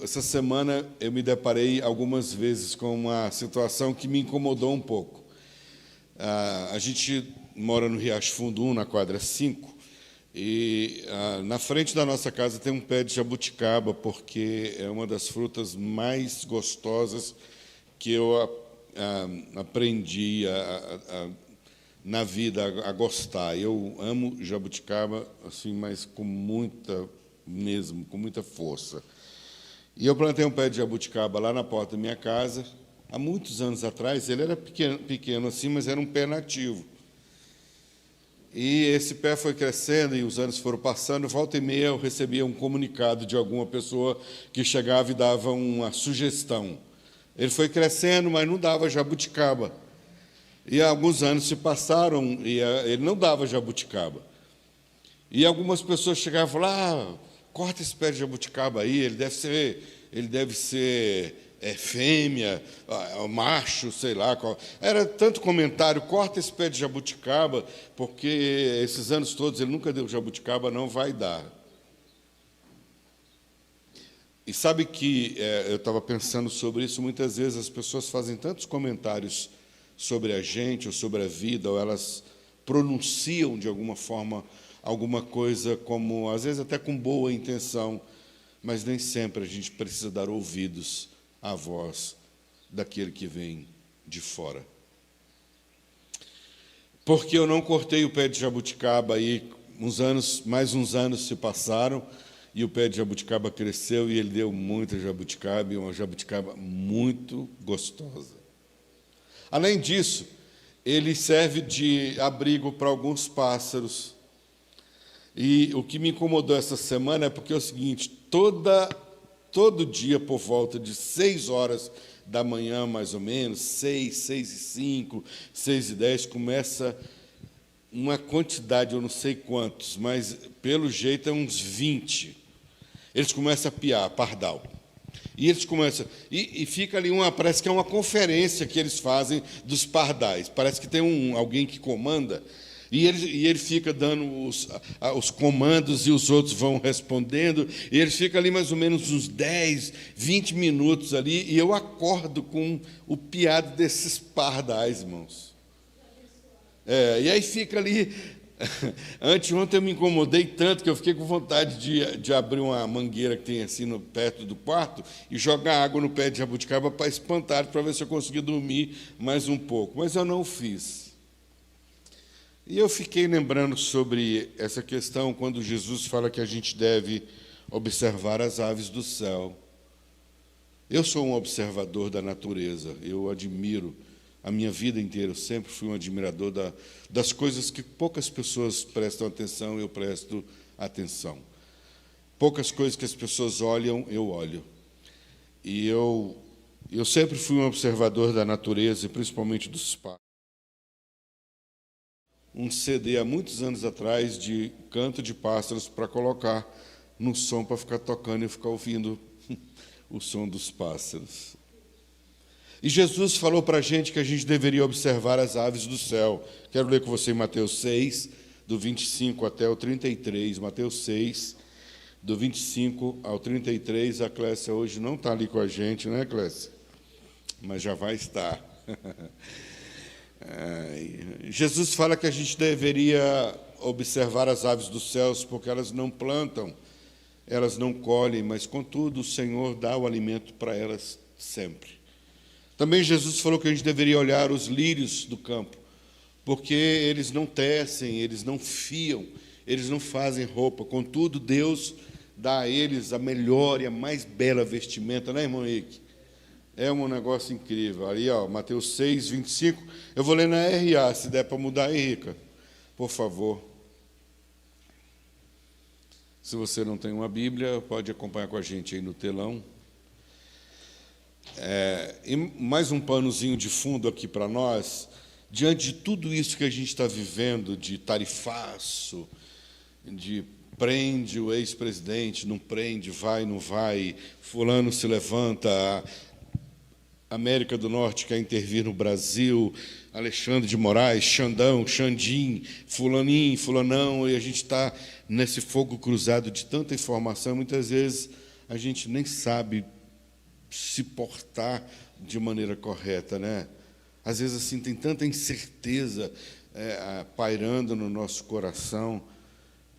Essa semana, eu me deparei algumas vezes com uma situação que me incomodou um pouco. A gente mora no Riacho Fundo 1, na quadra 5, e na frente da nossa casa tem um pé de jabuticaba, porque é uma das frutas mais gostosas que eu aprendi na vida a gostar. Eu amo jabuticaba, assim, mas com muita força. E eu plantei um pé de jabuticaba lá na porta da minha casa, há muitos anos atrás. Ele era pequeno assim, mas era um pé nativo. E esse pé foi crescendo e os anos foram passando. Volta e meia eu recebia um comunicado de alguma pessoa que chegava e dava uma sugestão. Ele foi crescendo, mas não dava jabuticaba. E alguns anos se passaram e ele não dava jabuticaba. E algumas pessoas chegavam e falavam: corta esse pé de jabuticaba aí, ele deve ser fêmea, macho, sei lá. Era tanto comentário: corta esse pé de jabuticaba, porque esses anos todos ele nunca deu jabuticaba, não vai dar. E sabe que eu estava pensando sobre isso. Muitas vezes as pessoas fazem tantos comentários sobre a gente, ou sobre a vida, ou elas pronunciam de alguma forma alguma coisa, como às vezes até com boa intenção, mas nem sempre a gente precisa dar ouvidos à voz daquele que vem de fora. Porque eu não cortei o pé de jabuticaba, aí mais uns anos se passaram, e o pé de jabuticaba cresceu, e ele deu muita jabuticaba, e uma jabuticaba muito gostosa. Além disso, ele serve de abrigo para alguns pássaros. E o que me incomodou essa semana é porque é o seguinte: todo dia, por volta de 6 horas da manhã, mais ou menos, 6, 6h05, 6h10, começa uma quantidade, eu não sei quantos, mas pelo jeito é uns 20. Eles começam a piar, pardal. E eles começam. E fica ali parece que é uma conferência que eles fazem dos pardais. Parece que tem alguém que comanda. E ele fica dando os comandos e os outros vão respondendo. E eles ficam ali mais ou menos uns 10, 20 minutos ali. E eu acordo com o piado desses pardais, irmãos. E aí fica ali. Anteontem eu me incomodei tanto que eu fiquei com vontade de abrir uma mangueira que tem assim perto do quarto e jogar água no pé de jabuticaba para espantar, para ver se eu conseguia dormir mais um pouco. Mas eu não fiz. E eu fiquei lembrando sobre essa questão quando Jesus fala que a gente deve observar as aves do céu. Eu sou um observador da natureza, eu admiro. A minha vida inteira eu sempre fui um admirador das coisas que poucas pessoas prestam atenção, eu presto atenção. Poucas coisas que as pessoas olham, eu olho. E eu sempre fui um observador da natureza, e principalmente dos pássaros. Um CD há muitos anos atrás de canto de pássaros para colocar no som, para ficar tocando e ficar ouvindo o som dos pássaros. E Jesus falou para a gente que a gente deveria observar as aves do céu. Quero ler com você Mateus 6, do 25 até o 33. Mateus 6, do 25 ao 33. A Clécia hoje não está ali com a gente, né, Clécia? Mas já vai estar. Jesus fala que a gente deveria observar as aves dos céus, porque elas não plantam, elas não colhem, mas, contudo, o Senhor dá o alimento para elas sempre. Também Jesus falou que a gente deveria olhar os lírios do campo, porque eles não tecem, eles não fiam, eles não fazem roupa. Contudo, Deus dá a eles a melhor e a mais bela vestimenta, né, irmão Henrique? É um negócio incrível. Ali, Mateus 6, 25. Eu vou ler na RA, se der para mudar, Henrique, por favor. Se você não tem uma Bíblia, pode acompanhar com a gente aí no telão. E mais um panozinho de fundo aqui para nós, diante de tudo isso que a gente está vivendo, de tarifaço, de prende o ex-presidente, não prende, vai, não vai, fulano se levanta. América do Norte quer intervir no Brasil, Alexandre de Moraes, Xandão, Xandim, fulaninho, fulanão, e a gente está nesse fogo cruzado de tanta informação, muitas vezes a gente nem sabe se portar de maneira correta, né? Às vezes, assim, tem tanta incerteza pairando no nosso coração,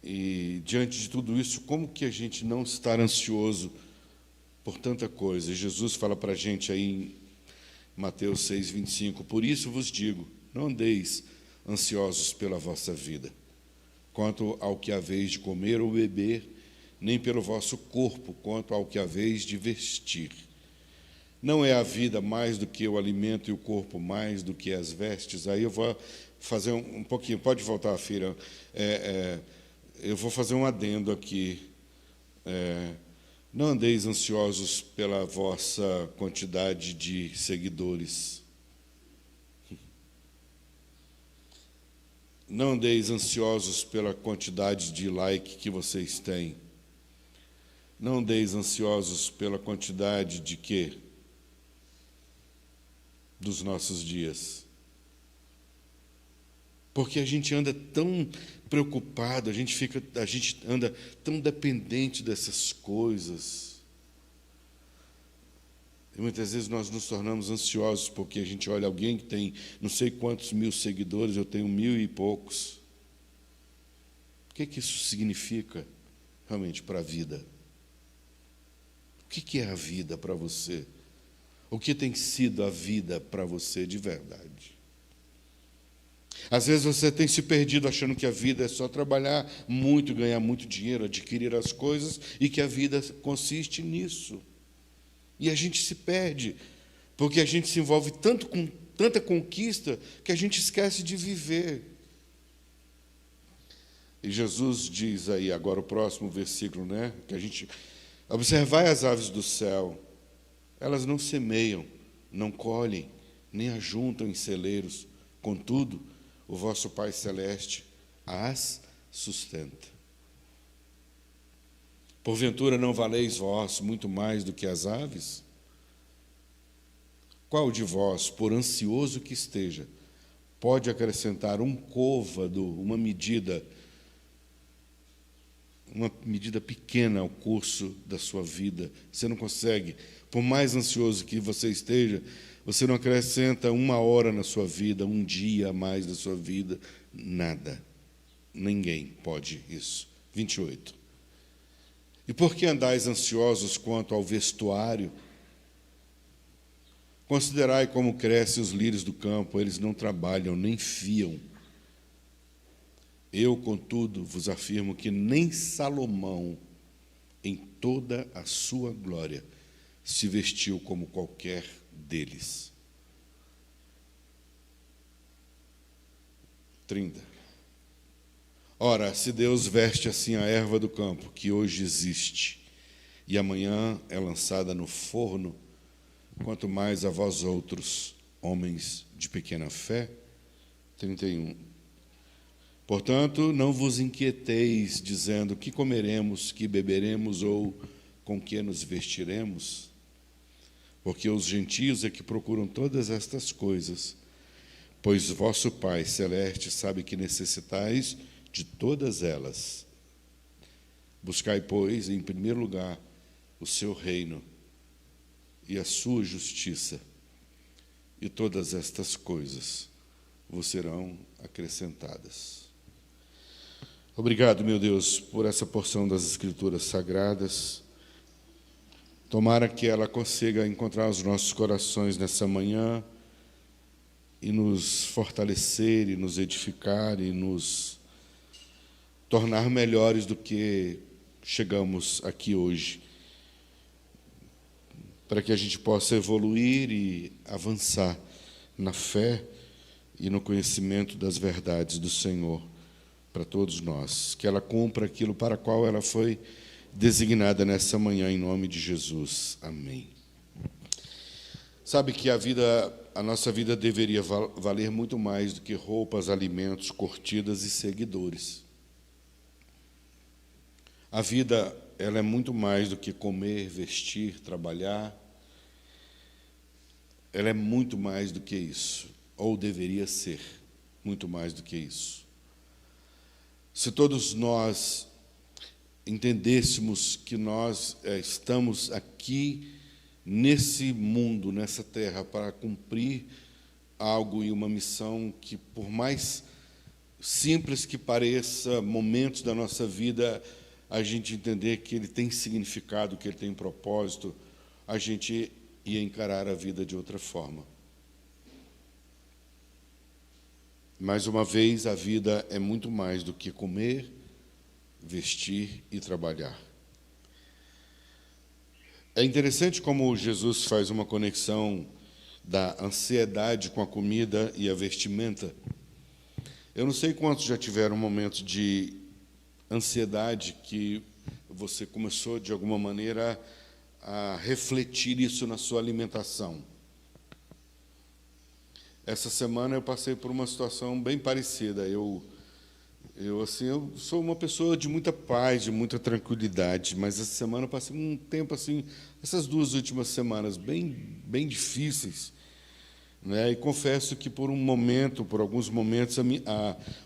e, diante de tudo isso, como que a gente não estar ansioso por tanta coisa? Jesus fala para a gente aí em Mateus 6:25, por isso vos digo, não andeis ansiosos pela vossa vida, quanto ao que haveis de comer ou beber, nem pelo vosso corpo, quanto ao que haveis de vestir. Não é a vida mais do que o alimento e o corpo mais do que as vestes? Aí eu vou fazer um pouquinho, pode voltar, filha. Eu vou fazer um adendo aqui. Não andeis ansiosos pela vossa quantidade de seguidores. Não andeis ansiosos pela quantidade de like que vocês têm. Não andeis ansiosos pela quantidade de quê? Dos nossos dias. Porque a gente anda tão preocupado, a gente anda tão dependente dessas coisas. E muitas vezes nós nos tornamos ansiosos porque a gente olha alguém que tem não sei quantos mil seguidores, eu tenho 1000 e poucos. O que isso significa realmente para a vida? O que é a vida para você? O que tem sido a vida para você de verdade? Às vezes você tem se perdido achando que a vida é só trabalhar muito, ganhar muito dinheiro, adquirir as coisas, e que a vida consiste nisso. E a gente se perde, porque a gente se envolve tanto com tanta conquista que a gente esquece de viver. E Jesus diz aí, agora o próximo versículo, né? Que a gente observai as aves do céu, elas não semeiam, não colhem, nem ajuntam em celeiros, contudo, o vosso Pai Celeste as sustenta. Porventura não valeis vós muito mais do que as aves? Qual de vós, por ansioso que esteja, pode acrescentar um côvado, uma medida pequena ao curso da sua vida? Você não consegue, por mais ansioso que você esteja, você não acrescenta 1 hora na sua vida, 1 dia a mais da sua vida, nada. Ninguém pode isso. 28. E por que andais ansiosos quanto ao vestuário? Considerai como crescem os lírios do campo, eles não trabalham, nem fiam. Eu, contudo, vos afirmo que nem Salomão, em toda a sua glória, se vestiu como qualquer deles. 30. Ora, se Deus veste assim a erva do campo, que hoje existe, e amanhã é lançada no forno, quanto mais a vós outros, homens de pequena fé. 31. Portanto, não vos inquieteis, dizendo, que comeremos, que beberemos, ou com que nos vestiremos? Porque os gentios é que procuram todas estas coisas, pois vosso Pai Celeste sabe que necessitais de todas elas. Buscai, pois, em primeiro lugar, o seu reino e a sua justiça, e todas estas coisas vos serão acrescentadas. Obrigado, meu Deus, por essa porção das Escrituras Sagradas. Tomara que ela consiga encontrar os nossos corações nessa manhã e nos fortalecer, e nos edificar, e nos tornar melhores do que chegamos aqui hoje, para que a gente possa evoluir e avançar na fé e no conhecimento das verdades do Senhor para todos nós. Que ela cumpra aquilo para o qual ela foi designada nessa manhã, em nome de Jesus. Amém. Sabe que a nossa vida deveria valer muito mais do que roupas, alimentos, curtidas e seguidores. A vida, ela é muito mais do que comer, vestir, trabalhar. ela é muito mais do que isso, ou deveria ser muito mais do que isso. Se todos nós entendêssemos que nós estamos aqui nesse mundo, nessa terra, para cumprir algo e uma missão que, por mais simples que pareça, momentos da nossa vida, a gente entender que ele tem significado, que ele tem propósito, a gente ia encarar a vida de outra forma. Mais uma vez, a vida é muito mais do que comer, vestir e trabalhar. É interessante como Jesus faz uma conexão da ansiedade com a comida e a vestimenta. Eu não sei quantos já tiveram momentos de ansiedade que você começou, de alguma maneira, a refletir isso na sua alimentação. Essa semana eu passei por uma situação bem parecida. Eu sou uma pessoa de muita paz, de muita tranquilidade, mas essa semana eu passei um tempo assim, essas 2 últimas semanas bem difíceis, né? E confesso que por alguns momentos,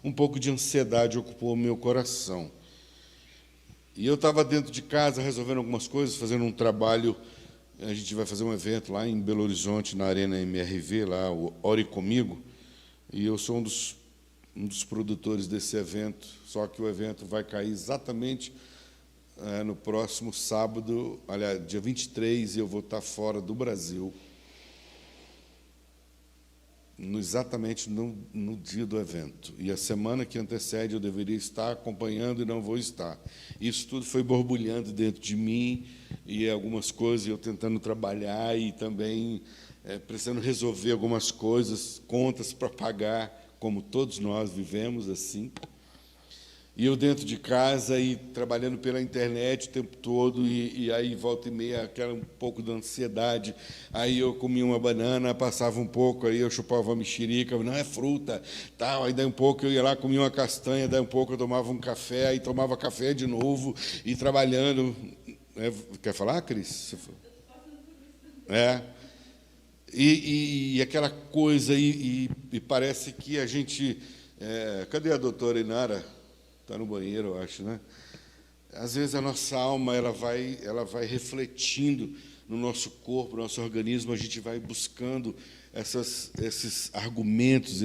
um pouco de ansiedade ocupou o meu coração. E eu estava dentro de casa resolvendo algumas coisas, fazendo um trabalho. A gente vai fazer um evento lá em Belo Horizonte, na Arena MRV, lá, o Ore Comigo, e eu sou um dos produtores desse evento, só que o evento vai cair exatamente no próximo sábado, aliás, dia 23, e eu vou estar fora do Brasil, exatamente no dia do evento. E a semana que antecede eu deveria estar acompanhando e não vou estar. Isso tudo foi borbulhando dentro de mim, e algumas coisas eu tentando trabalhar e também precisando resolver algumas coisas, contas para pagar, como todos nós vivemos assim. E eu dentro de casa e trabalhando pela internet o tempo todo, e aí volta e meia aquela um pouco de ansiedade. Aí eu comia uma banana, passava um pouco, aí eu chupava uma mexerica, não é fruta, tal. Aí daí um pouco eu ia lá, comia uma castanha, daí um pouco eu tomava um café, aí tomava café de novo, e trabalhando. Quer falar, Cris? E aquela coisa, e parece que a gente... cadê a doutora Inara? Está no banheiro, eu acho, né? Às vezes a nossa alma ela vai refletindo no nosso corpo, no nosso organismo, a gente vai buscando esses argumentos,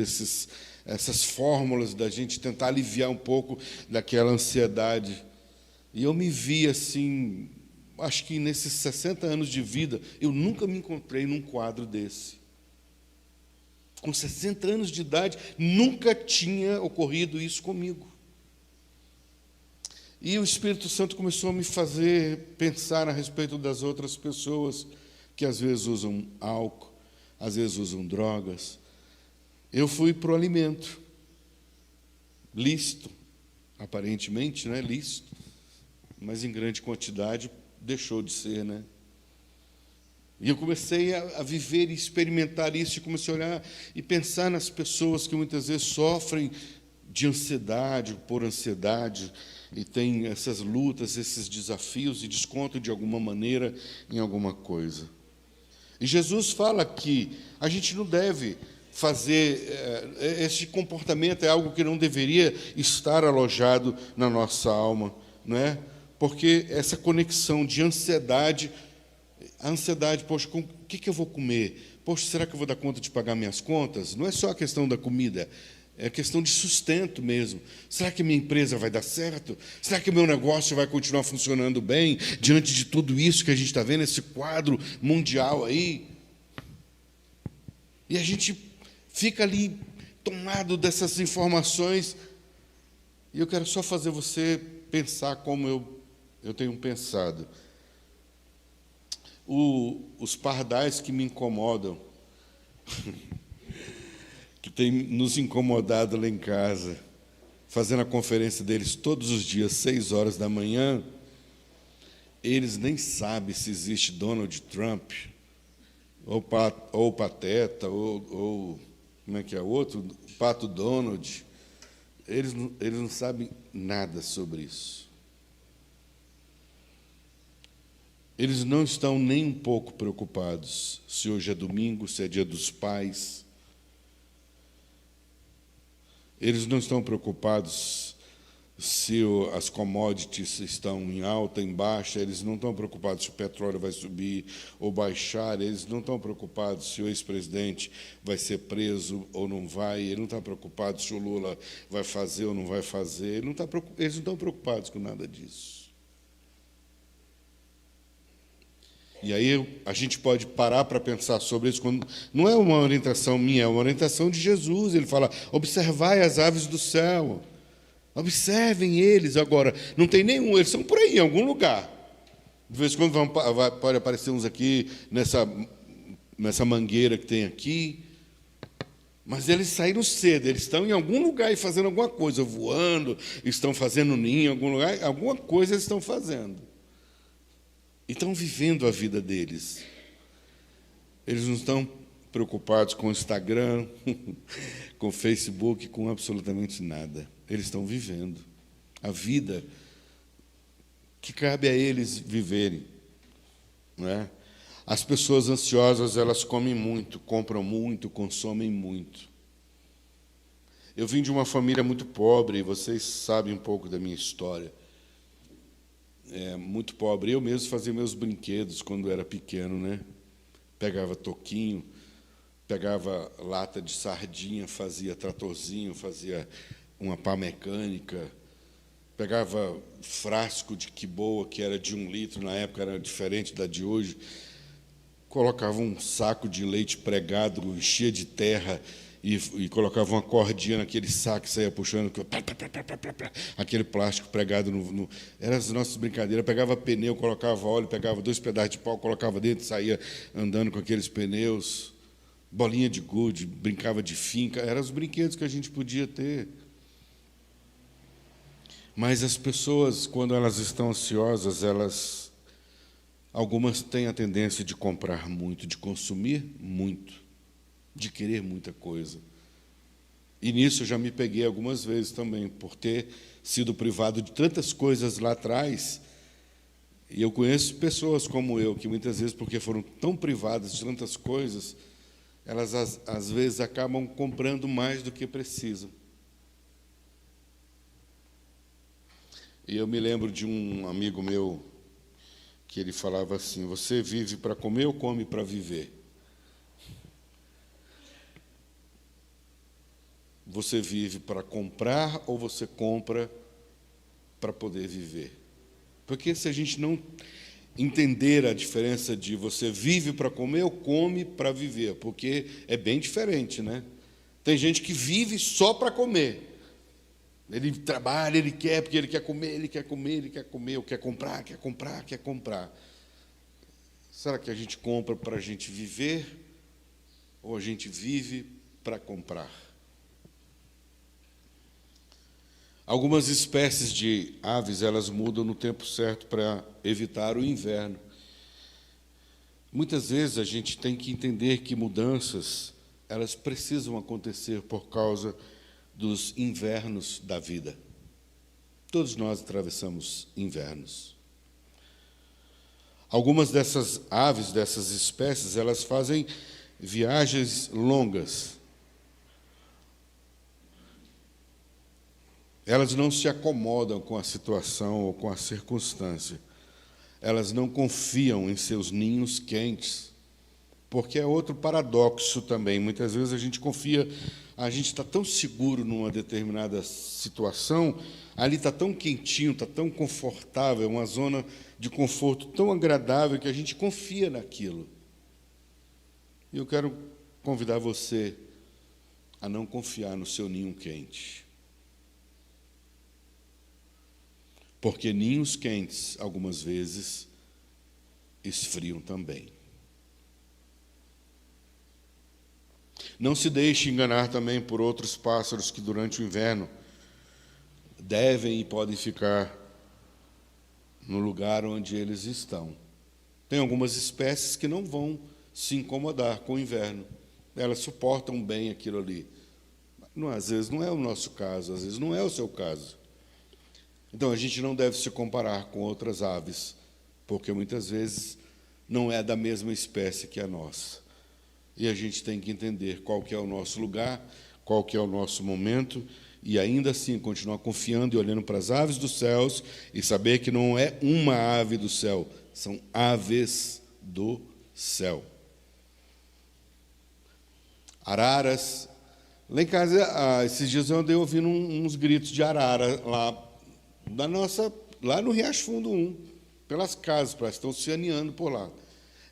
essas fórmulas da gente tentar aliviar um pouco daquela ansiedade. E eu me vi assim, acho que nesses 60 anos de vida, eu nunca me encontrei num quadro desse. Com 60 anos de idade, nunca tinha ocorrido isso comigo. E o Espírito Santo começou a me fazer pensar a respeito das outras pessoas que às vezes usam álcool, às vezes usam drogas. Eu fui para o alimento, lícito, aparentemente, né, lícito, mas em grande quantidade deixou de ser, né? E eu comecei a viver e experimentar isso, e comecei a olhar e pensar nas pessoas que muitas vezes sofrem de ansiedade, por ansiedade, e tem essas lutas, esses desafios, e descontam de alguma maneira em alguma coisa. E Jesus fala que a gente não deve fazer, esse comportamento é algo que não deveria estar alojado na nossa alma, não é? Porque essa conexão de ansiedade, a ansiedade, poxa, o que eu vou comer? Poxa, será que eu vou dar conta de pagar minhas contas? Não é só a questão da comida, é questão de sustento mesmo. Será que minha empresa vai dar certo? Será que o meu negócio vai continuar funcionando bem diante de tudo isso que a gente está vendo, esse quadro mundial aí? E a gente fica ali tomado dessas informações. E eu quero só fazer você pensar como eu tenho pensado. Os pardais que me incomodam, que tem nos incomodado lá em casa, fazendo a conferência deles todos os dias, 6 horas da manhã, eles nem sabem se existe Donald Trump, ou Pateta, ou como é que é o outro? Pato Donald. Eles não sabem nada sobre isso. Eles não estão nem um pouco preocupados se hoje é domingo, se é dia dos pais. Eles não estão preocupados se as commodities estão em alta, em baixa. Eles não estão preocupados se o petróleo vai subir ou baixar. Eles não estão preocupados se o ex-presidente vai ser preso ou não vai. Ele não está preocupado se o Lula vai fazer ou não vai fazer. Eles não estão preocupados com nada disso. E aí a gente pode parar para pensar sobre isso, quando não é uma orientação minha, é uma orientação de Jesus. Ele fala: observai as aves do céu, observem eles. Agora, não tem nenhum, eles estão por aí, em algum lugar. De vez em quando pode aparecer uns aqui, nessa mangueira que tem aqui. Mas eles saíram cedo, eles estão em algum lugar e fazendo alguma coisa, voando, estão fazendo ninho em algum lugar, alguma coisa eles estão fazendo. E estão vivendo a vida deles. Eles não estão preocupados com o Instagram, com o Facebook, com absolutamente nada. Eles estão vivendo a vida que cabe a eles viverem. Não é? As pessoas ansiosas, elas comem muito, compram muito, consomem muito. Eu vim de uma família muito pobre, e vocês sabem um pouco da minha história. Muito pobre. Eu mesmo fazia meus brinquedos quando era pequeno, né? Pegava toquinho, pegava lata de sardinha, fazia tratorzinho, fazia uma pá mecânica, pegava frasco de quiboa, que era de 1 litro, na época era diferente da de hoje, colocava um saco de leite pregado, enchia de terra, e colocava uma cordinha naquele saco e saía puxando, aquele plástico pregado Eram as nossas brincadeiras. Pegava pneu, colocava óleo, pegava 2 pedaços de pau, colocava dentro e saía andando com aqueles pneus. Bolinha de gude, brincava de finca. Eram os brinquedos que a gente podia ter. Mas as pessoas, quando elas estão ansiosas, algumas têm a tendência de comprar muito, de consumir muito, de querer muita coisa. E nisso eu já me peguei algumas vezes também, por ter sido privado de tantas coisas lá atrás. E eu conheço pessoas como eu, que muitas vezes, porque foram tão privadas de tantas coisas, elas às vezes acabam comprando mais do que precisam. E eu me lembro de um amigo meu, que ele falava assim: você vive para comer ou come para viver? Você vive para comprar ou você compra para poder viver? Porque se a gente não entender a diferença de você vive para comer ou come para viver, porque é bem diferente, né? Tem gente que vive só para comer. Ele trabalha, ele quer, porque ele quer comer, ele quer comer, ele quer comer, ou quer comprar, quer comprar, quer comprar. Será que a gente compra para a gente viver ou a gente vive para comprar? Algumas espécies de aves, elas mudam no tempo certo para evitar o inverno. Muitas vezes a gente tem que entender que mudanças, elas precisam acontecer por causa dos invernos da vida. Todos nós atravessamos invernos. Algumas dessas aves, dessas espécies, elas fazem viagens longas. Elas não se acomodam com a situação ou com a circunstância. Elas não confiam em seus ninhos quentes, porque é outro paradoxo também. Muitas vezes a gente confia, a gente está tão seguro numa determinada situação, ali está tão quentinho, está tão confortável, é uma zona de conforto tão agradável que a gente confia naquilo. E eu quero convidar você a não confiar no seu ninho quente. Porque ninhos quentes, algumas vezes, esfriam também. Não se deixe enganar também por outros pássaros que, durante o inverno, devem e podem ficar no lugar onde eles estão. Tem algumas espécies que não vão se incomodar com o inverno. Elas suportam bem aquilo ali. Às vezes não é o nosso caso, às vezes não é o seu caso. Então, a gente não deve se comparar com outras aves, porque muitas vezes não é da mesma espécie que a nossa. E a gente tem que entender qual que é o nosso lugar, qual que é o nosso momento, e ainda assim continuar confiando e olhando para as aves dos céus e saber que não é uma ave do céu, são aves do céu. Araras. Lá em casa, esses dias eu andei ouvindo uns gritos de arara lá no Riacho Fundo 1, pelas casas, parece que estão se aninhando por lá.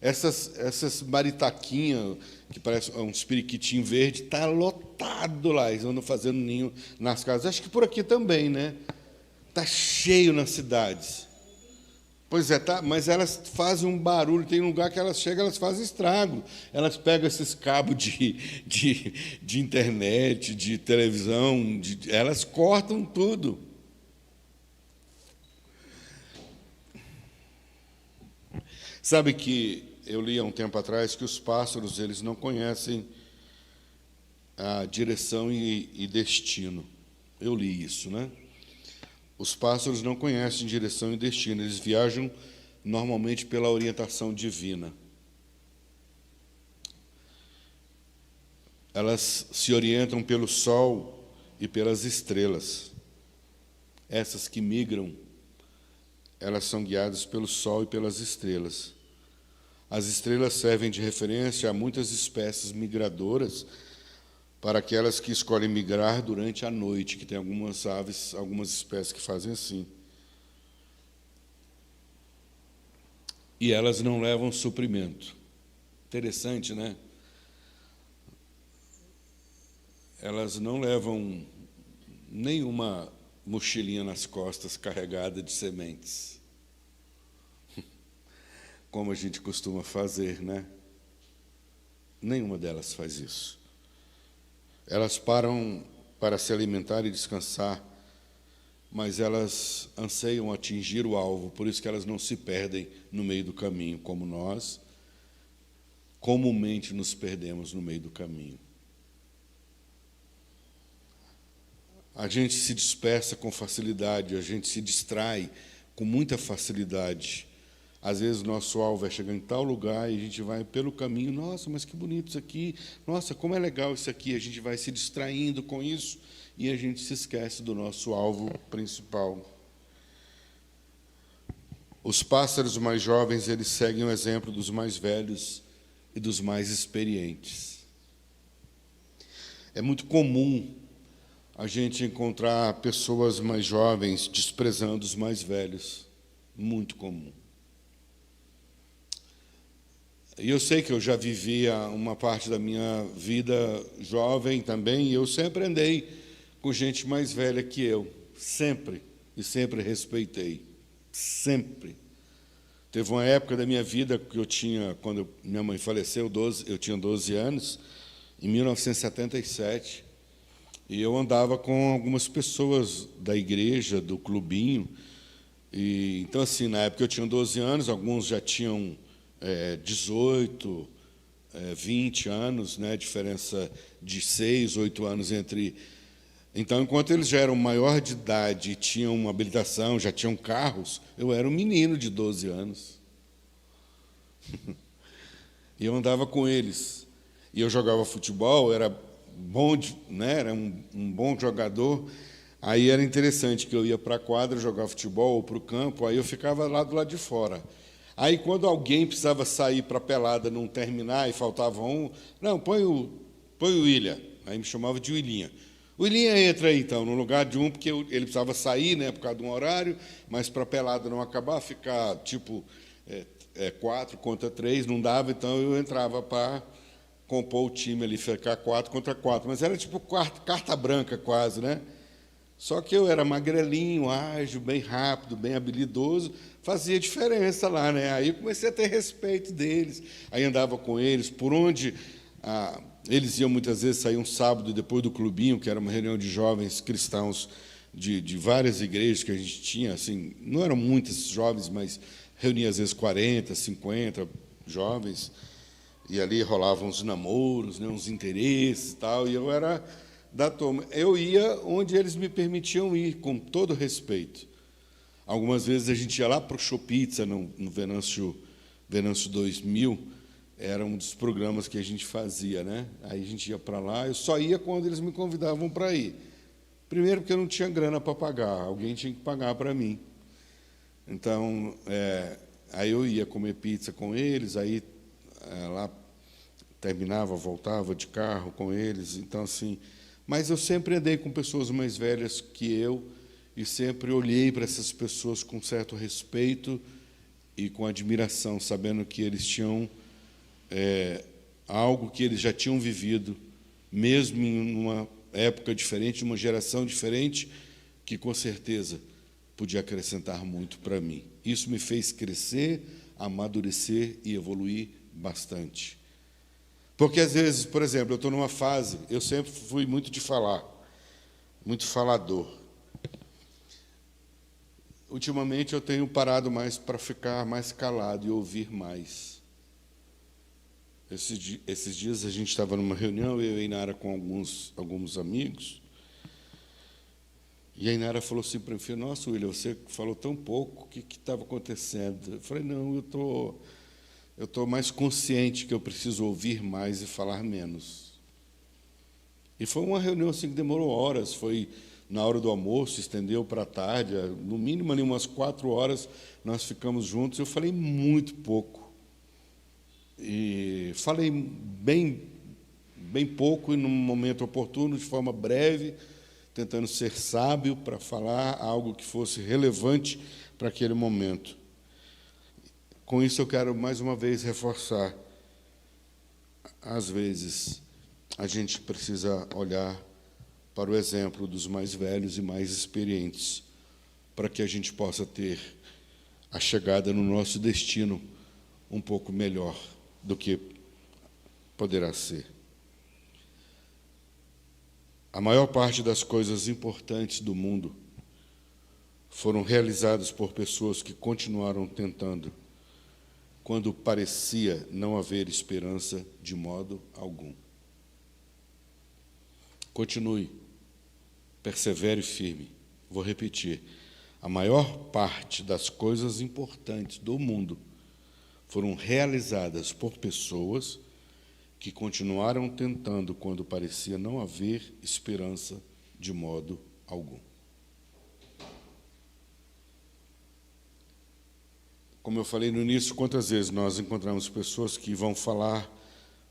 Essas maritaquinhas, que parecem uns periquitinhos verdes, está lotado lá, eles andam fazendo ninho nas casas. Acho que por aqui também, né? Está cheio nas cidades. Pois é, tá, mas elas fazem um barulho, tem lugar que elas chegam, elas fazem estrago. Elas pegam esses cabos de internet, de televisão, elas cortam tudo. Sabe que eu li há um tempo atrás que os pássaros eles não conhecem a direção e destino. Eu li isso, né? Os pássaros não conhecem direção e destino, eles viajam normalmente pela orientação divina. Elas se orientam pelo sol e pelas estrelas. Essas que migram, elas são guiadas pelo sol e pelas estrelas. As estrelas servem de referência a muitas espécies migradoras, para aquelas que escolhem migrar durante a noite, que tem algumas aves, algumas espécies que fazem assim. E elas não levam suprimento. Interessante, né? Elas não levam nenhuma mochilinha nas costas carregada de sementes, como a gente costuma fazer, né? Nenhuma delas faz isso. Elas param para se alimentar e descansar, mas elas anseiam atingir o alvo, por isso que elas não se perdem no meio do caminho, como nós comumente nos perdemos no meio do caminho. A gente se dispersa com facilidade, a gente se distrai com muita facilidade. Às vezes o nosso alvo é chegar em tal lugar e a gente vai pelo caminho, nossa, mas que bonito isso aqui, nossa, como é legal isso aqui, a gente vai se distraindo com isso e a gente se esquece do nosso alvo principal. Os pássaros mais jovens, eles seguem o exemplo dos mais velhos e dos mais experientes. É muito comum a gente encontrar pessoas mais jovens desprezando os mais velhos, muito comum. E eu sei que eu já vivia uma parte da minha vida jovem também, e eu sempre andei com gente mais velha que eu, sempre, e sempre respeitei, sempre. Teve uma época da minha vida que eu tinha, quando minha mãe faleceu, eu tinha 12 anos, em 1977, e eu andava com algumas pessoas da igreja, do clubinho, e então, assim, na época eu tinha 12 anos, alguns já tinham 18, 20 anos, né, diferença de 6, 8 anos entre... Então, enquanto eles já eram maior de idade e tinham uma habilitação, já tinham carros, eu era um menino de 12 anos. E eu andava com eles. E eu jogava futebol, era bom, né, era um bom jogador. Aí era interessante que eu ia para a quadra jogar futebol ou para o campo, aí eu ficava lá do lado de fora. Aí, quando alguém precisava sair para a pelada, não terminar, e faltava um, não, põe o William. Aí me chamava de Willinha. O Willinha entra aí, então, no lugar de um, porque ele precisava sair, né, por causa de um horário, mas para a pelada não acabar, ficar, tipo, 4 contra 3, não dava, então eu entrava para compor o time ali, ficar 4 contra 4. Mas era tipo carta branca quase, né? Só que eu era magrelinho, ágil, bem rápido, bem habilidoso, fazia diferença lá, né? Aí eu comecei a ter respeito deles, aí andava com eles, por onde eles iam muitas vezes sair um sábado depois do clubinho, que era uma reunião de jovens cristãos de várias igrejas que a gente tinha, assim, não eram muitos jovens, mas reunia às vezes 40, 50 jovens, e ali rolavam uns namoros, né, uns interesses e tal, e eu era da turma. Eu ia onde eles me permitiam ir, com todo respeito. Algumas vezes a gente ia lá para o Show Pizza, no Venâncio 2000, era um dos programas que a gente fazia, né? Aí a gente ia para lá, eu só ia quando eles me convidavam para ir. Primeiro porque eu não tinha grana para pagar, alguém tinha que pagar para mim. Então, aí eu ia comer pizza com eles, aí lá terminava, voltava de carro com eles. Então, assim, mas eu sempre andei com pessoas mais velhas que eu e sempre olhei para essas pessoas com certo respeito e com admiração, sabendo que eles tinham algo que eles já tinham vivido, mesmo em uma época diferente, uma geração diferente, que com certeza podia acrescentar muito para mim. Isso me fez crescer, amadurecer e evoluir bastante. Porque, às vezes, por exemplo, eu estou numa fase, eu sempre fui muito de falar, muito falador. Ultimamente, eu tenho parado mais para ficar mais calado e ouvir mais. Esses dias, a gente estava numa reunião, eu e a Inara com alguns amigos, e a Inara falou assim para mim, nossa, William, você falou tão pouco, o que estava acontecendo? Eu falei, não, eu estou mais consciente que eu preciso ouvir mais e falar menos. E foi uma reunião assim, que demorou horas, foi na hora do almoço, estendeu para a tarde, no mínimo ali umas 4 horas nós ficamos juntos, eu falei muito pouco. E falei bem pouco e num momento oportuno, de forma breve, tentando ser sábio para falar algo que fosse relevante para aquele momento. Com isso, eu quero, mais uma vez, reforçar. Às vezes, a gente precisa olhar para o exemplo dos mais velhos e mais experientes, para que a gente possa ter a chegada no nosso destino um pouco melhor do que poderá ser. A maior parte das coisas importantes do mundo foram realizadas por pessoas que continuaram tentando, quando parecia não haver esperança de modo algum. Continue, persevere firme. Vou repetir. A maior parte das coisas importantes do mundo foram realizadas por pessoas que continuaram tentando quando parecia não haver esperança de modo algum. Como eu falei no início, quantas vezes nós encontramos pessoas que vão falar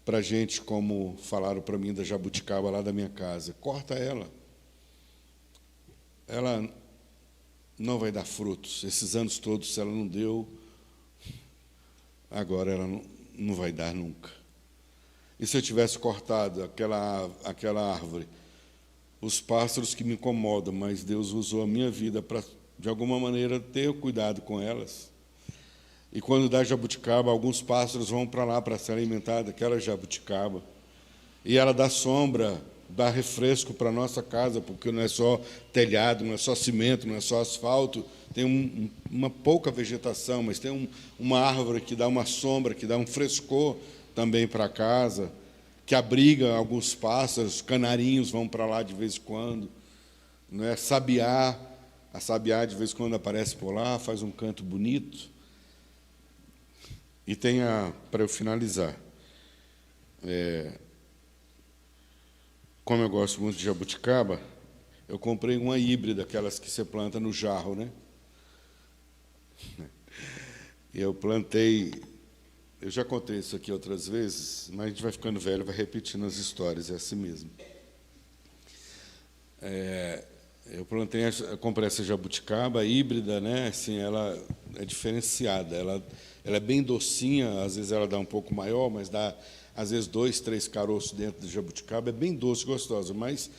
para a gente como falaram para mim da jabuticaba lá da minha casa. Corta ela. Ela não vai dar frutos. Esses anos todos, se ela não deu, agora ela não vai dar nunca. E se eu tivesse cortado aquela árvore? Os pássaros que me incomodam, mas Deus usou a minha vida para, de alguma maneira, ter cuidado com elas. E quando dá jabuticaba, alguns pássaros vão para lá para se alimentar daquela jabuticaba. E ela dá sombra, dá refresco para a nossa casa, porque não é só telhado, não é só cimento, não é só asfalto, tem uma pouca vegetação, mas tem uma árvore que dá uma sombra, que dá um frescor também para a casa, que abriga alguns pássaros, canarinhos vão para lá de vez em quando. Não é? Sabiá, a sabiá de vez em quando aparece por lá, faz um canto bonito. E tem para eu finalizar, como eu gosto muito de jabuticaba, eu comprei uma híbrida, aquelas que você planta no jarro, né? E eu plantei, eu já contei isso aqui outras vezes, mas a gente vai ficando velho, vai repetindo as histórias, é assim mesmo. Eu comprei essa jabuticaba híbrida, né? Assim, ela é diferenciada, ela é bem docinha, às vezes ela dá um pouco maior, mas dá, às vezes, 2, 3 caroços dentro de jabuticaba, é bem doce, gostosa, mas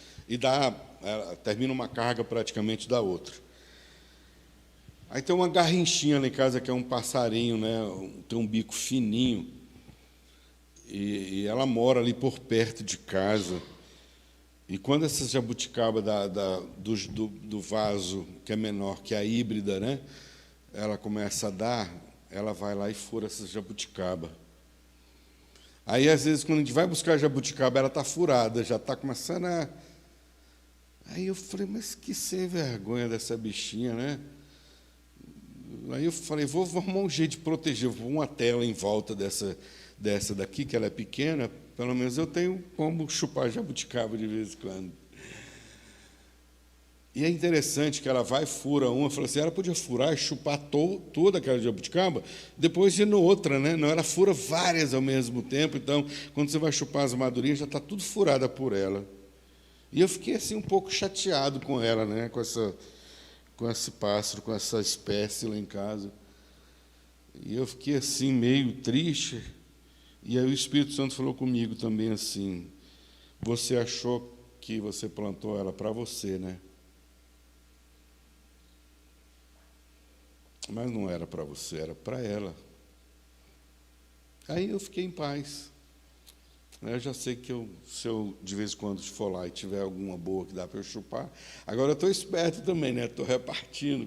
ela termina uma carga praticamente da outra. Aí tem uma garrinchinha lá em casa, que é um passarinho, né? Tem um bico fininho, e ela mora ali por perto de casa. E quando essa jabuticaba do vaso, que é menor que a híbrida, né? Ela começa a dar, ela vai lá e fura essa jabuticaba. Aí, às vezes, quando a gente vai buscar a jabuticaba, ela está furada, já está começando a... Aí eu falei, mas que sem vergonha dessa bichinha, né? Aí eu falei, vou arrumar um jeito de proteger, vou uma tela em volta dessa daqui, que ela é pequena, pelo menos eu tenho como chupar jabuticaba de vez em quando. E é interessante que ela vai, fura uma, fala assim, ela podia furar e chupar toda aquela jabuticaba, depois ir no outra, né? Não, ela fura várias ao mesmo tempo, então, quando você vai chupar as madurinhas, já está tudo furada por ela. E eu fiquei assim um pouco chateado com ela, né? Com esse pássaro, com essa espécie lá em casa. E eu fiquei assim meio triste. E aí o Espírito Santo falou comigo também assim, você achou que você plantou ela para você, né? Mas não era para você, era para ela. Aí eu fiquei em paz. Eu já sei que se eu de vez em quando for lá e tiver alguma boa que dá para eu chupar, agora eu estou esperto também, né? Estou repartindo.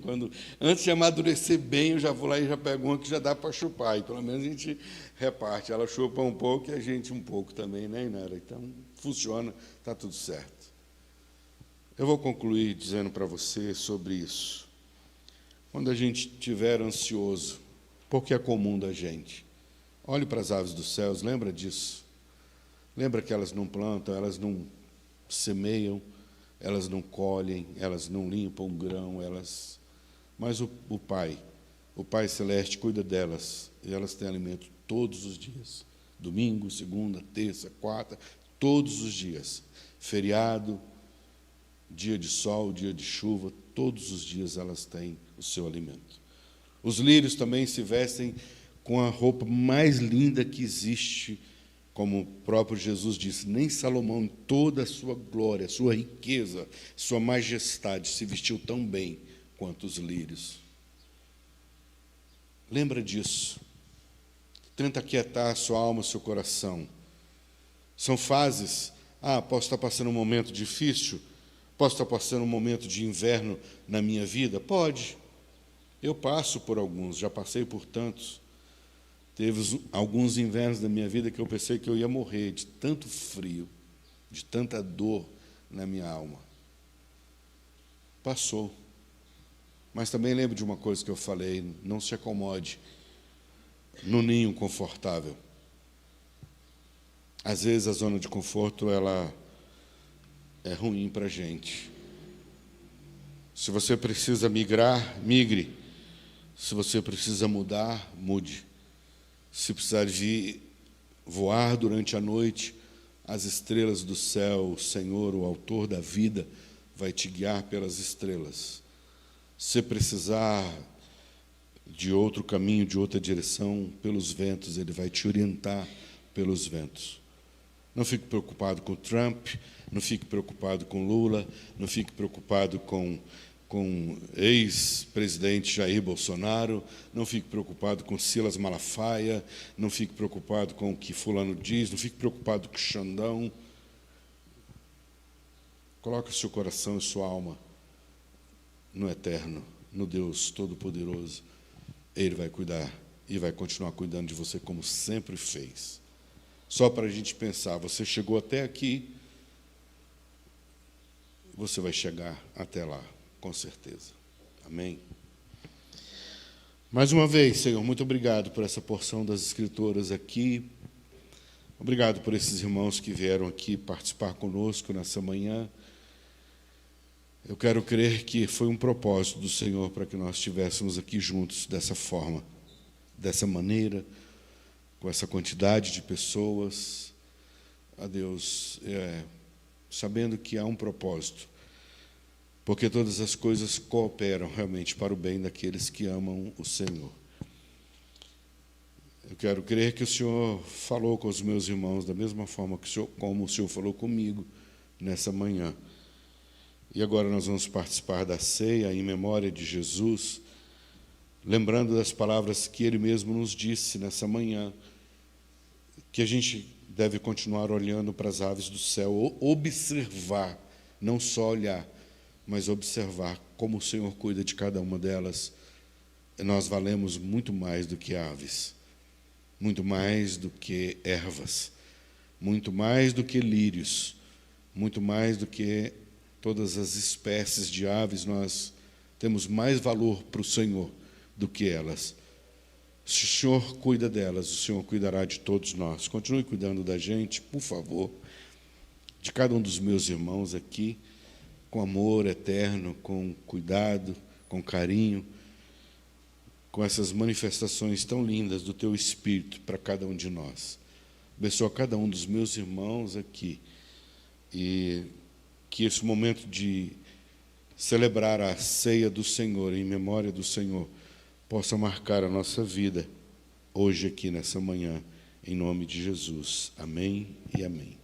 Antes de amadurecer bem, eu já vou lá e já pego uma que já dá para chupar. E pelo menos a gente reparte. Ela chupa um pouco e a gente um pouco também, né, Inara? Então, funciona, está tudo certo. Eu vou concluir dizendo para você sobre isso. Quando a gente estiver ansioso, porque é comum da gente, olhe para as aves dos céus, lembra disso. Lembra que elas não plantam, elas não semeiam, elas não colhem, elas não limpam um grão, mas o Pai Celeste cuida delas, e elas têm alimento todos os dias, domingo, segunda, terça, quarta, todos os dias, feriado, dia de sol, dia de chuva, todos os dias elas têm o seu alimento. Os lírios também se vestem com a roupa mais linda que existe, como o próprio Jesus disse, nem Salomão, em toda a sua glória, sua riqueza, sua majestade, se vestiu tão bem quanto os lírios. Lembra disso. Tenta aquietar a sua alma, o seu coração. São fases. Posso estar passando um momento difícil? Posso estar passando um momento de inverno na minha vida? Pode. Eu passo por alguns, já passei por tantos. Teve alguns invernos da minha vida que eu pensei que eu ia morrer de tanto frio, de tanta dor na minha alma. Passou. Mas também lembro de uma coisa que eu falei, não se acomode no ninho confortável. Às vezes a zona de conforto, ela é ruim para a gente. Se você precisa migrar, migre. Se você precisa mudar, mude. Se precisar voar durante a noite, as estrelas do céu, o Senhor, o autor da vida, vai te guiar pelas estrelas. Se precisar de outro caminho, de outra direção, pelos ventos, Ele vai te orientar pelos ventos. Não fique preocupado com Trump, não fique preocupado com Lula, não fique preocupado com ex-presidente Jair Bolsonaro, não fique preocupado com Silas Malafaia, não fique preocupado com o que fulano diz, não fique preocupado com o Xandão. Coloque seu coração e sua alma no Eterno, no Deus Todo-Poderoso. Ele vai cuidar e vai continuar cuidando de você como sempre fez. Só para a gente pensar, você chegou até aqui, você vai chegar até lá. Com certeza. Amém? Mais uma vez, Senhor, muito obrigado por essa porção das Escrituras aqui. Obrigado por esses irmãos que vieram aqui participar conosco nessa manhã. Eu quero crer que foi um propósito do Senhor para que nós estivéssemos aqui juntos dessa forma, dessa maneira, com essa quantidade de pessoas. A Deus, sabendo que há um propósito, porque todas as coisas cooperam realmente para o bem daqueles que amam o Senhor. Eu quero crer que o Senhor falou com os meus irmãos da mesma forma como o Senhor falou comigo nessa manhã. E agora nós vamos participar da ceia em memória de Jesus, lembrando das palavras que Ele mesmo nos disse nessa manhã, que a gente deve continuar olhando para as aves do céu, observar, não só olhar, mas observar como o Senhor cuida de cada uma delas. Nós valemos muito mais do que aves, muito mais do que ervas, muito mais do que lírios, muito mais do que todas as espécies de aves. Nós temos mais valor para o Senhor, do que elas. Se o Senhor cuida delas, o Senhor cuidará de todos nós. Continue cuidando da gente, por favor, de cada um dos meus irmãos aqui, com amor eterno, com cuidado, com carinho, com essas manifestações tão lindas do Teu Espírito para cada um de nós. Abençoa cada um dos meus irmãos aqui, e que esse momento de celebrar a ceia do Senhor, em memória do Senhor, possa marcar a nossa vida, hoje aqui, nessa manhã, em nome de Jesus. Amém e amém.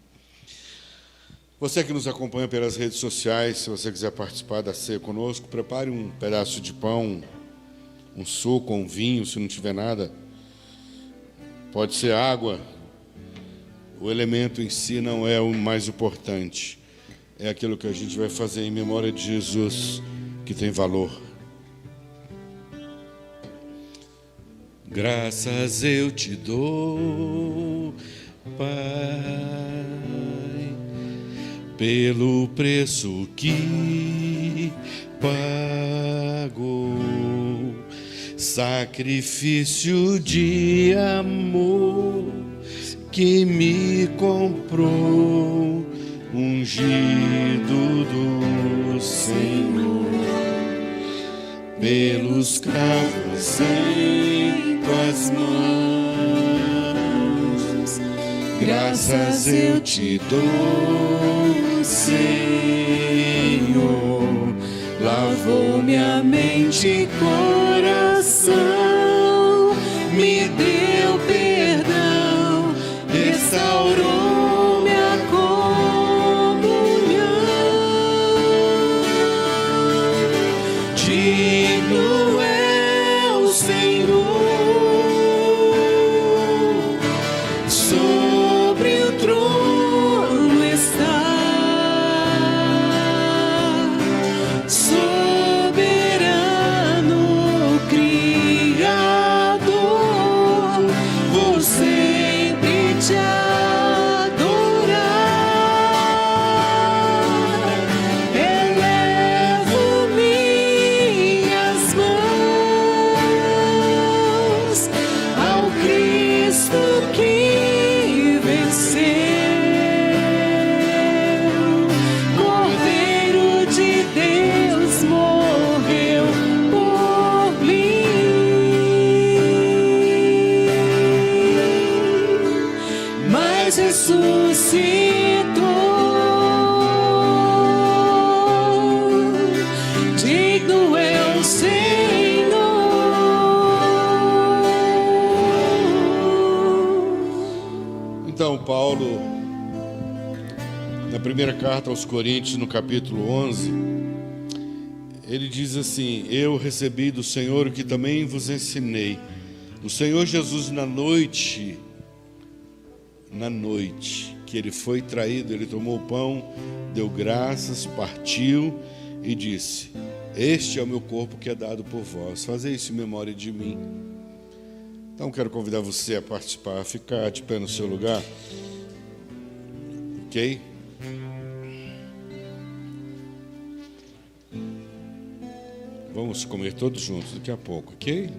Você que nos acompanha pelas redes sociais, se você quiser participar da ceia conosco, prepare um pedaço de pão, um suco ou um vinho, se não tiver nada. Pode ser água. O elemento em si não é o mais importante. É aquilo que a gente vai fazer em memória de Jesus, que tem valor. Graças eu te dou, Pai, pelo preço que pagou, sacrifício de amor que me comprou, ungido do Senhor, pelos cravos em tuas mãos. Graças eu te dou, Senhor, lavou minha mente e coração, me deu perdão, restaurou minha comunhão. Digno é o Senhor, sobre o trono está, soberano Criador, vou sempre te adorar. Elevo minhas mãos ao Cristo que venceu, Cordeiro de Deus morreu por mim, mas ressuscitou. Digno é o Senhor. Então, Paulo, na primeira carta aos Coríntios, no capítulo 11, ele diz assim: eu recebi do Senhor o que também vos ensinei. O Senhor Jesus, na noite que ele foi traído, ele tomou o pão, deu graças, partiu e disse: este é o meu corpo que é dado por vós, fazei isso em memória de mim. Então quero convidar você a participar, a ficar de pé no seu lugar, ok? Vamos comer todos juntos daqui a pouco, ok?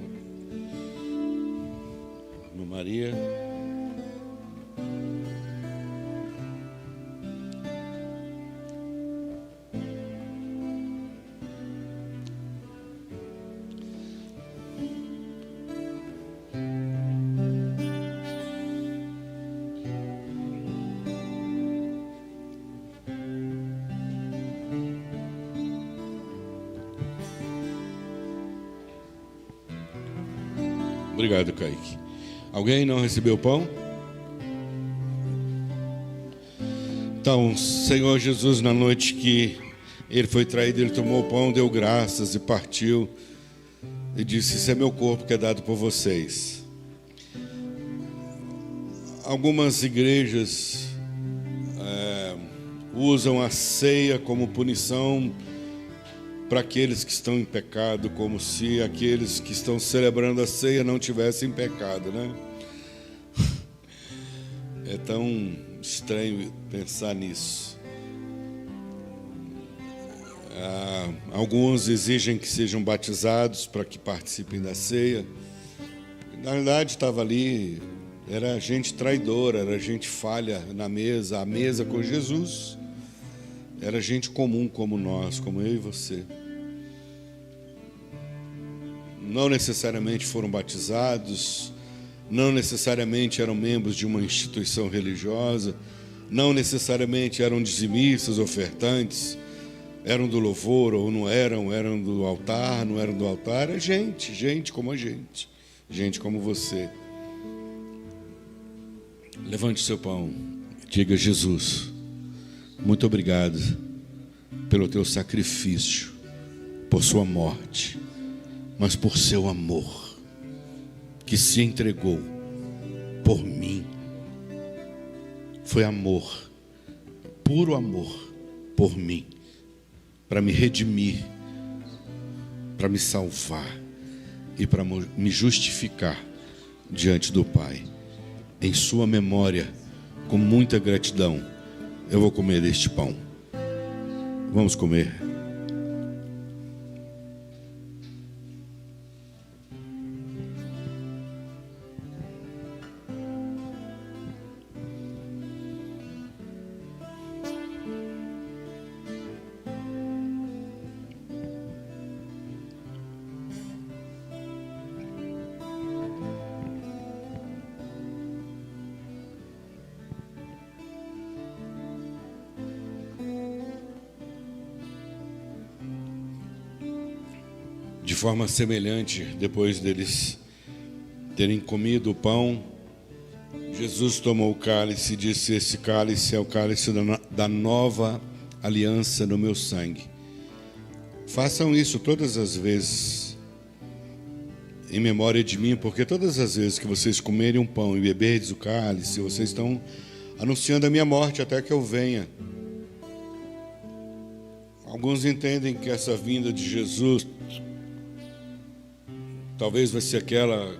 Irmã Maria. Obrigado, Kaique. Alguém não recebeu o pão? Então, Senhor Jesus, na noite que ele foi traído, ele tomou o pão, deu graças e partiu e disse: isso é meu corpo que é dado por vocês. Algumas igrejas usam a ceia como punição para aqueles que estão em pecado, como se aqueles que estão celebrando a ceia não tivessem pecado, né? É tão estranho pensar nisso. Alguns exigem que sejam batizados para que participem da ceia. Na verdade, estava ali, era gente traidora, era gente falha na mesa, a mesa com Jesus. Era gente comum como nós, como eu e você. Não necessariamente foram batizados, não necessariamente eram membros de uma instituição religiosa, não necessariamente eram dizimistas, ofertantes, eram do louvor ou não eram, eram do altar, não eram do altar. É gente como a gente, gente como você. Levante seu pão, diga: Jesus, muito obrigado pelo teu sacrifício, por sua morte, mas por seu amor, que se entregou por mim. Foi amor, puro amor por mim, para me redimir, para me salvar e para me justificar diante do Pai. Em sua memória, com muita gratidão, eu vou comer deste pão. Vamos comer. De forma semelhante, depois deles terem comido o pão, Jesus tomou o cálice e disse: esse cálice é o cálice da nova aliança no meu sangue. Façam isso todas as vezes em memória de mim, porque todas as vezes que vocês comerem um pão e beberdes o cálice, vocês estão anunciando a minha morte até que eu venha. Alguns entendem que essa vinda de Jesus talvez vai ser aquela,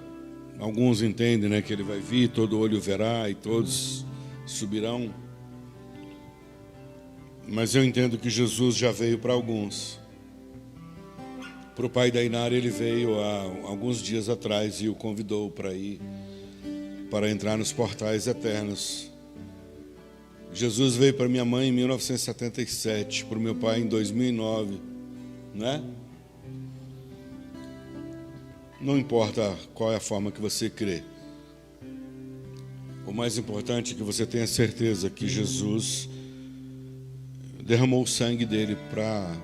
alguns entendem, né, que ele vai vir, todo olho verá e todos subirão. Mas eu entendo que Jesus já veio para alguns. Para o pai da Inara, ele veio há alguns dias atrás e o convidou para ir, para entrar nos portais eternos. Jesus veio para minha mãe em 1977, para o meu pai em 2009, né? Não importa qual é a forma que você crê. O mais importante é que você tenha certeza que Jesus derramou o sangue dele para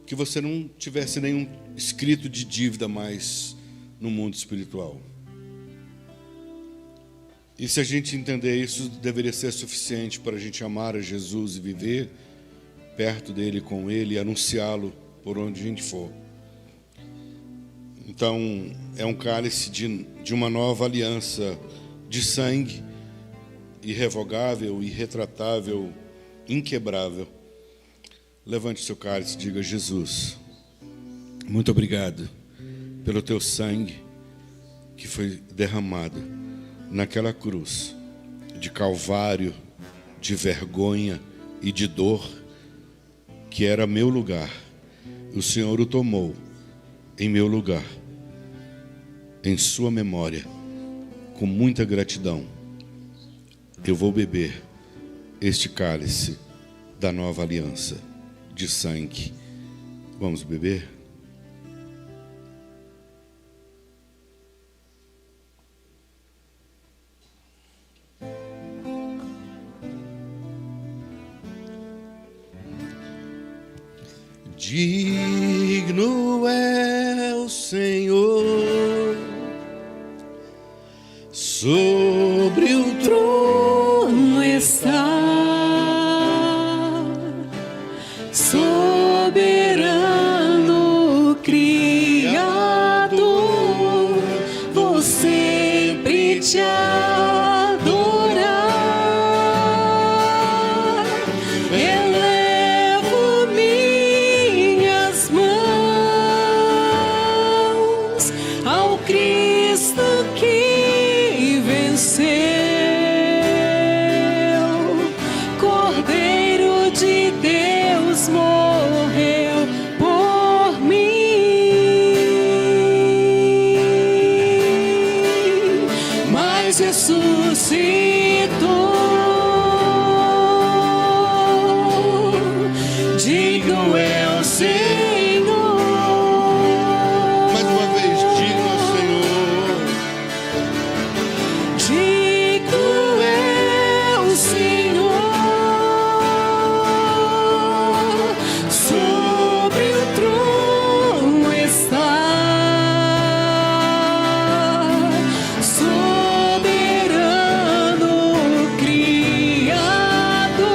que você não tivesse nenhum escrito de dívida mais no mundo espiritual. E se a gente entender isso, deveria ser suficiente para a gente amar a Jesus e viver perto dele, com ele, e anunciá-lo por onde a gente for. Então, é um cálice de uma nova aliança de sangue, irrevogável, irretratável, inquebrável. Levante seu cálice e diga: Jesus, muito obrigado pelo teu sangue que foi derramado naquela cruz de Calvário, de vergonha e de dor, que era meu lugar. O Senhor o tomou em meu lugar. Em sua memória, com muita gratidão, eu vou beber este cálice da nova aliança de sangue. Vamos beber? Digno é o Senhor, sobre o trono está, soberano Criador, vou sempre te adorar. Elevo minhas mãos ao Cristo que venceu, Cordeiro de Deus morto. mas ressuscitou. Digno é o Senhor. Mais uma vez, digno é o Senhor. Digno é o Senhor. Sobre o trono está. Soberano Criador,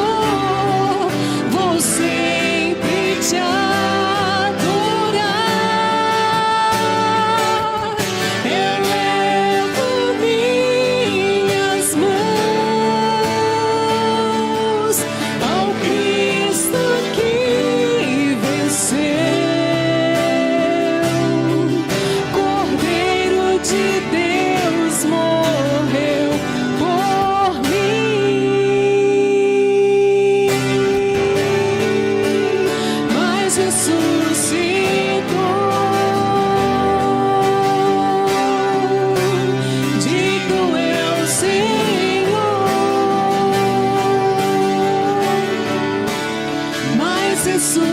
vou sempre te adorar. Elevo minhas mãos ao Cristo que venceu. Cordeiro de Deus morreu por mim, mas ressuscitou. Digno é o Senhor, mas ressuscitou.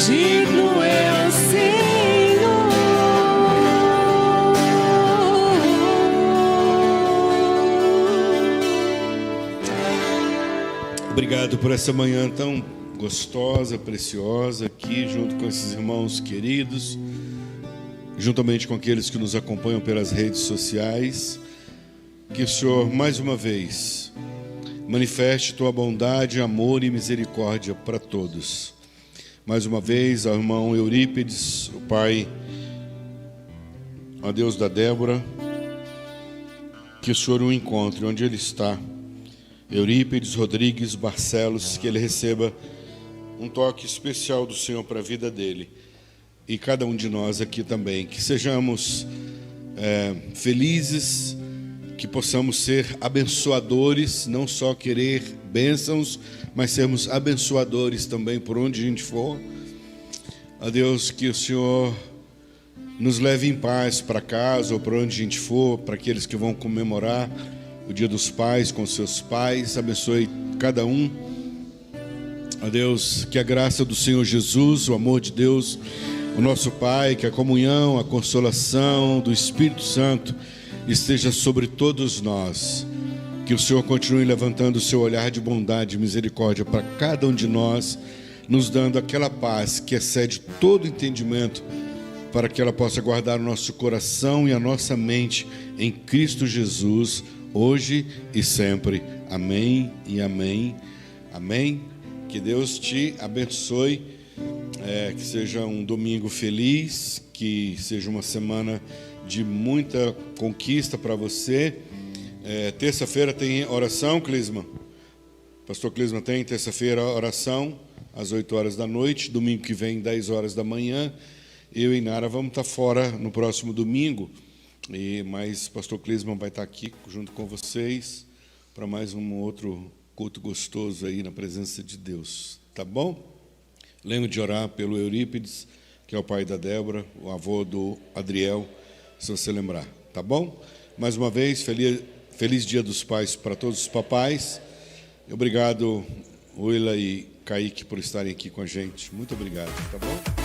Digno é o Senhor. Obrigado por essa manhã tão gostosa, preciosa, aqui junto com esses irmãos queridos, juntamente com aqueles que nos acompanham pelas redes sociais. Que o Senhor, mais uma vez, manifeste tua bondade, amor e misericórdia para todos. Mais uma vez, ao irmão Eurípides, o pai, a Deus da Débora, que o Senhor o encontre onde ele está. Eurípides Rodrigues Barcelos, que ele receba um toque especial do Senhor para a vida dele. E cada um de nós aqui também, que sejamos felizes, que possamos ser abençoadores, não só querer bênçãos, mas sermos abençoadores também por onde a gente for. A Deus, que o Senhor nos leve em paz para casa ou para onde a gente for, para aqueles que vão comemorar o Dia dos Pais com seus pais. Abençoe cada um. A Deus, que a graça do Senhor Jesus, o amor de Deus, o nosso Pai, que a comunhão, a consolação do Espírito Santo esteja sobre todos nós. Que o Senhor continue levantando o seu olhar de bondade e misericórdia para cada um de nós, nos dando aquela paz que excede todo entendimento, para que ela possa guardar o nosso coração e a nossa mente em Cristo Jesus, hoje e sempre. Amém e amém. Amém. Que Deus te abençoe, que seja um domingo feliz, que seja uma semana de muita conquista para você. Terça-feira tem oração, Clisma? Pastor Clisma tem terça-feira oração, às 8 horas da noite. Domingo que vem, 10 horas da manhã. Eu e Nara vamos estar fora no próximo domingo, mas pastor Clisma vai estar aqui junto com vocês para mais um outro culto gostoso aí na presença de Deus. Tá bom? Lembro de orar pelo Eurípides, que é o pai da Débora, o avô do Adriel, se você lembrar, tá bom? Mais uma vez, feliz Dia dos Pais para todos os papais. Obrigado, Willa e Kaique, por estarem aqui com a gente. Muito obrigado, tá bom?